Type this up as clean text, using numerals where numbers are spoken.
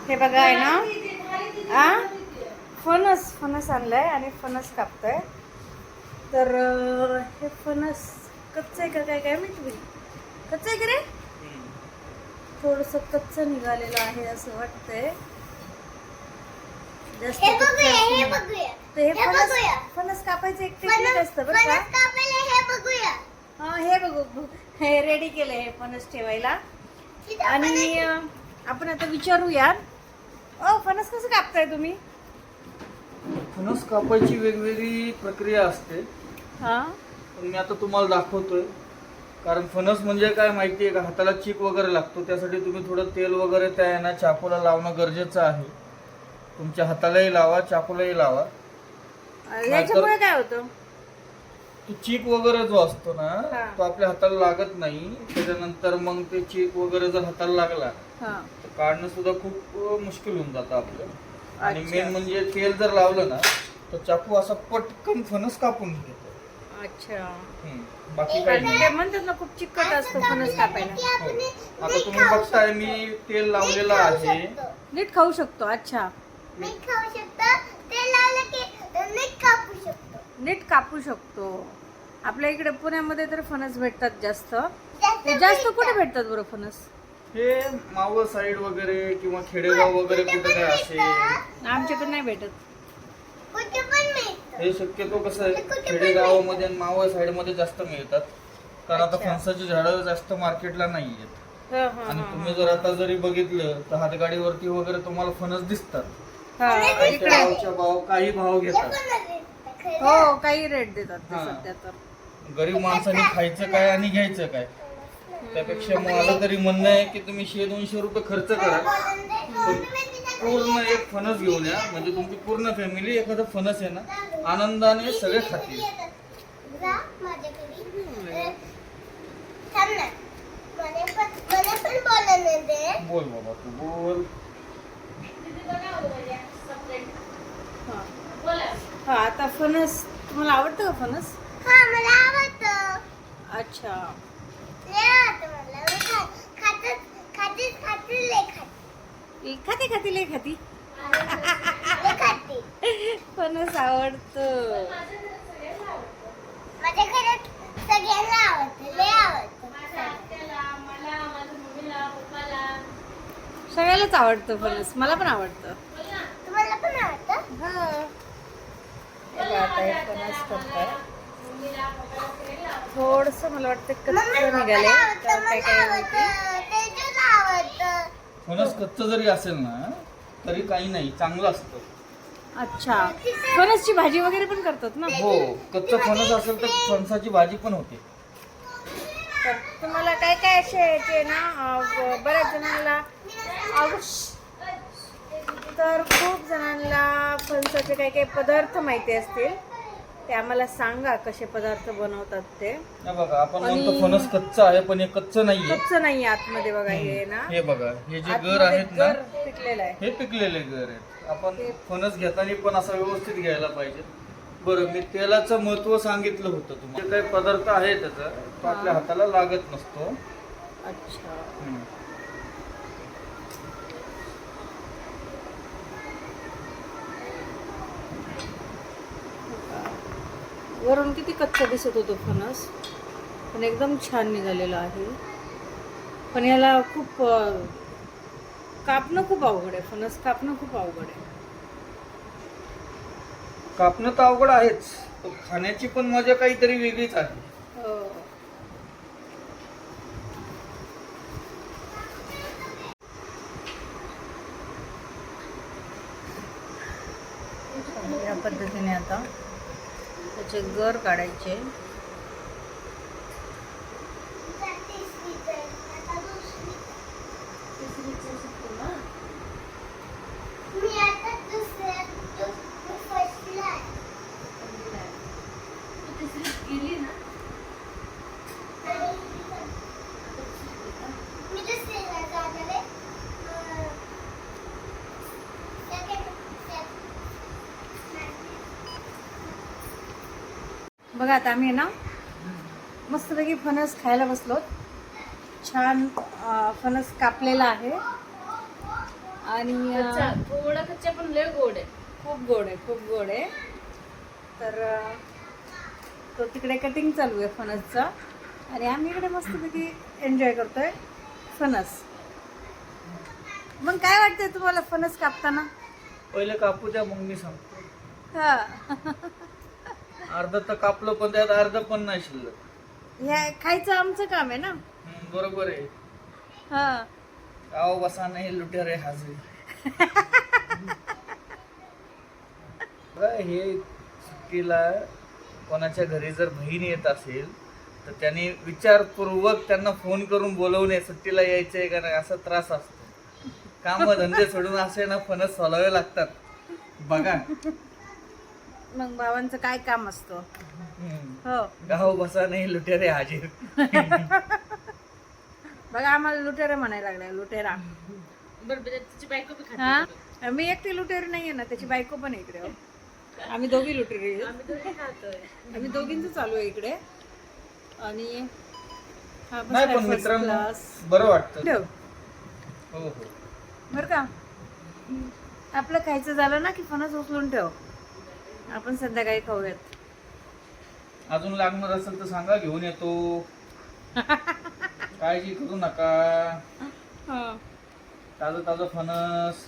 हे बघा आहे ना, फणस आणलाय आणि फणस कापतोय. तर हे फणस कच्चं आहे का काय काय माहिती बाई. कच्चं आहे का रे? थोडंसं कच्चं निघालेलं आहे असं वाटतंय. जास्त तर हे फणस कापायचं एक टेक्निक असतं बरं का. हा हे बघू, हे रेडी केलंय हे फणस ठेवायला. आणि आपण आता विचारूया, फणस कसं कापताय तुम्ही? फणस कापायची वेगवेगळी प्रक्रिया असते. हा, पण मी आता तुम्हाला दाखवतोय. कारण फणस म्हणजे काय माहितीये का, हाताला चीक वगैरे लागतो. त्यासाठी तुम्ही थोडं तेल वगैरे त्या आहे ना चाकूला लावणं गरजेचं आहे. तुमच्या हातालाही लावा, चाकूलाही लावा. याच्यामुळे काय होतं? तो चीक वगैरे जो असतो ना, हा. तो आपल्या हाताला लागत नाही. त्याच्यानंतर मग ते चीक वगैरे जर हाताला लागला हा, तर काढणं सुद्धा खूप मुश्किल होऊन जातं आपलं. आणि अच्छा. मेन म्हणजे तेल जर लावलं ना तर चाकू असा पटकन फणस कापून घेतो. अच्छा. बाकी काही नाही. ते म्हणतात ना खूप चिकट असतो फणस कापायला. हो. आता तुम्ही बघताय मी तेल लावलेलं आहे. नीट खाऊ शकतो. अच्छा, नीट कापू शकतो. आपल्या इकडे पुण्यामध्ये तर फणस भेटतात जास्त. ते जास्त कुठे भेटतात बरं फणस? हे मावळ साईड वगैरे किंवा खेडेगाव वगैरे कुठे काय असेल. आमच्याकडे नाही भेटत. हे शक्यतो कसं आहे, खेडेगावामध्ये आणि मावळ साईड मध्ये जास्त मिळतात. कारण आता अच्छा. फणसाची झाडं जास्त मार्केटला नाही आहेत. हा, हा, आणि हा, तुम्ही जर आता जरी बघितलं तर हातगाडीवरती वगैरे तुम्हाला फणस दिसतात. हा. काही इकडे गावच्या भाव काही भाव घेतात. हो, काही रेट देतात ते हा. सध्या तर. गरीब माणसाने खायचं काय आणि घ्यायचं काय. त्यापेक्षा माझं तरी म्हणणं आहे की तुम्ही 100-200 रुपये खर्च करा, पण पूर्ण एक फणस घेऊन या. म्हणजे तुमची पूर्ण फॅमिली एखादं फणस आहे ना आनंदाने सगळे खातील. बोल बाबा तू बोल. हा, आता फणस तुम्हाला आवडतं का फणस? अच्छा. खाती लय खाती. फणस आवडतं. माझ्या घरात सगळ्यांना आवडतं, लय आवडतं. सगळ्यालाच आवडतं फणस. मला पण आवडतं. तुम्हाला पण आवडतं? हा. हे बघा, आता हे फणस करताय. थोडस मला वाटतं कच्चं निघाले तर काय काय माहिती. फणस कच्चं जरी असेल ना तरी काही नाही, चांगलं असतं. अच्छा, फणसची भाजी वगैरे पण करतात ना? हो, कच्चं फणस असेल तर फणसाची भाजी पण होते. तर तुम्हाला काय काय असे याचे ना, बऱ्याच जणांना तर खूप जणांना फणसाचे काही काही पदार्थ माहिती असतील, ते आम्हाला सांगा कसे पदार्थ बनवतात ते. हे बघा, आपण म्हणतो फणस कच्चं आहे पण हे कच्चं नाहीये. कच्चं नाही आतमध्ये. बघा हे ना, हे बघा, हे जे गर आतमध्ये आहेत ना गर पिकलेलं आहे. हे पिकलेले गर आहेत. आपण फणस घेताना पण असं व्यवस्थित घ्यायला पाहिजे. बरं, मी तेलाचं महत्व सांगितलं होतं तुम्हाला. जे काही पदार्थ आहे त्याचा तो आपल्या हाताला लागत नसतो. अच्छा. वरून किती कच्चा दिसत होतो फणस, पण एकदम छान निघालेला आहे. पण याला खूप कापणं खूप अवघड आहे. फणस कापणं खूप अवघड आहे. कापणं तर अवघड आहेच, पण खाण्याची पण मजा काहीतरी वेगळीच आहे. हो. या पद्धतीने आता त्याचे गर काढायचे. मी आता दुसऱ्या फर्स्टला आहे. मी दुसरीला जाणार आहे. बघा, आता आम्ही ना मस्तपैकी फणस खायला बसलो. छान फणस कापलेला आहे आणि थोडा कच्चा पण लय गोड आहे. खूप गोड आहे, खूप गोड आहे. तर तो तिकडे कटिंग चालू आहे फणसचा आणि आम्ही इकडे मस्तपैकी एन्जॉय करतोय फणस. मग काय वाटतंय तुम्हाला फणस कापताना? पहिले कापू द्या मग मी सांगतो. हा अर्ध तर कापलं पण त्यात अर्ध पण नाही शिल्लक. हे खायचं आमचं काम आहे ना. बरोबर आहे. हा गाव बसा नाही लुटेरे हाजरी. हे सुट्टीला कोणाच्या घरी जर बहीण येत असेल तर त्यांनी विचारपूर्वक त्यांना फोन करून बोलवणे सुट्टीला यायचंय का नाही असा त्रास असतो. काम धंदे सोडून असे ना फणस सोलावे लागतात बघा. मग बाबांचं काय काम असतं. हो गाव बसा नाही लुटेरे हाजीर. बघा आम्हाला लुटेरा म्हणायला लागलाय, लुटेरा. बरं तिची बायको बी खाते. हा मी एकटी लुटेरी नाहीये ना, त्याची बायको पण आहे इकडे. हो. आम्ही दोघी लुटेरी आहे. आम्ही दोघी खातोय. आम्ही दोघींच चालू आहे इकडे. आणि हा नाही बसलाय पण first मित्रांनो class. बरं वाटतं. ठेव हो हो बर का. आपलं खायचं झालं ना की फणस उचलून ठेव, आपण संध्याकाळी खाऊयात. अजून लागणार असेल तर सांगा घेऊन येतो. काळजी करू नका. हा. ताजं ताजं फणस